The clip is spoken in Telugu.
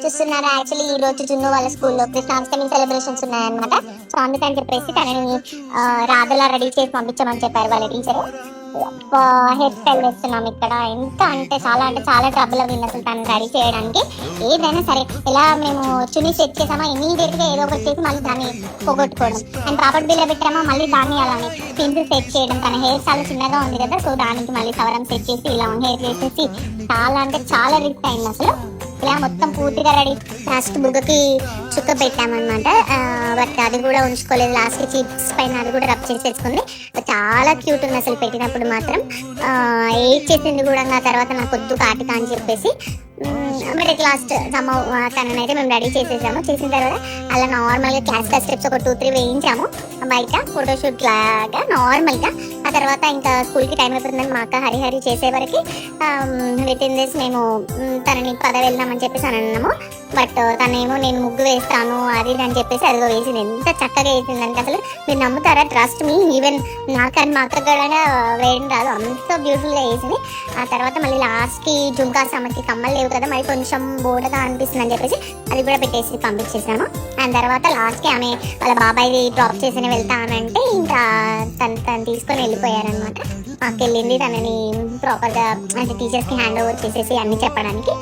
చూస్తున్నారా, యాక్చువల్లీ ఈ రోజు జున్ను వాళ్ళ స్కూల్లో కృష్ణాష్టమి సెలబ్రేషన్స్ ఉన్నాయన్నమాట. సో అందుకని చెప్పేసి తనని రాధలా రెడీ చేసి పంపించమని చెప్పారు వాళ్ళ టీచర్. హెయిర్ స్టైల్ వేస్తున్నాం ఇక్కడ. అంటే చాలా ట్రబుల్ అయింది అసలు తను రెడీ చేయడానికి. ఏదైనా సరే ఎలా మేము చున్నీ సెట్ చేసామో ఇమీడియట్ గా ఏదో ఒకటి చేసి మళ్ళీ దాన్ని పోగొట్టుకోవడం, అండ్ ప్రాపర్టీ బిల్ పెట్టామో మళ్ళీ దాన్ని అలానే పిన్స్ సెట్ చేయడం. తన హెయిర్ చాలా చిన్నగా ఉంది కదా, సో దానికి మళ్ళీ సవరం సెట్ చేసి ఇలా హెయిర్ చేసేసి చాలా రిస్క్ అయింది అసలు. ఇలా మొత్తం పూర్తిగా రెడీ. లాస్ట్ బుగ్గకి చుక్క పెట్టామన్నమాట. బట్ అది కూడా ఉంచుకోలేదు, లాస్ట్ చిప్స్ పైన అది కూడా రబ్ చేసేసుకుంది. చాలా క్యూట్ ఉంది అసలు పెట్టినప్పుడు మాత్రం. ఏడ్ చేసింది కూడా. ఆ తర్వాత నాకు వద్దు కాటిక అని చెప్పేసి మిడిల్ క్లాస్ తననైతే మేము రెడీ చేసేసాము. చేసిన తర్వాత అలా నార్మల్గా క్లాసికల్ స్టెప్స్ ఒక 2-3 వేయించాము బయట ఫోటోషూట్ లాగా నార్మల్గా. ఆ తర్వాత ఇంకా స్కూల్కి టైం అయిపోతుందని మా అక్క హరి చేసేవరకు విత్ ఇన్ దిస్ మేము తనని పద వెళ్దామని చెప్పేసి అని అన్నాము. బట్ తనేమో నేను ముగ్గు వేస్తాను అది అని చెప్పేసి అదిగో వేసింది. ఎంత చక్కగా వేసిందంటే అసలు మీరు నమ్ముతారా, ట్రస్ట్ మీ, ఈవెన్ నాకని మా అక్క కూడా వేయడం రాదు, అంత బ్యూటిఫుల్గా వేసింది. ఆ తర్వాత మళ్ళీ లాస్ట్కి జుంకాస్ ఆమెకి కమ్మలు లేవు కదా, మరి కొంచెం బోర్డగా అనిపిస్తుంది అని చెప్పేసి అది కూడా పెట్టేసి పంపించేసాము. అండ్ తర్వాత లాస్ట్కి ఆమె వాళ్ళ బాబాయ్ డ్రాప్ చేసి వెళ్తానంటే ఇంకా తను తీసుకొని వెళ్ళిపోయారనమాట. మాకు వెళ్ళింది తనని ప్రాపర్గా అంటే టీచర్స్కి హ్యాండ్ ఓవర్ చేసేసి అన్ని చెప్పడానికి.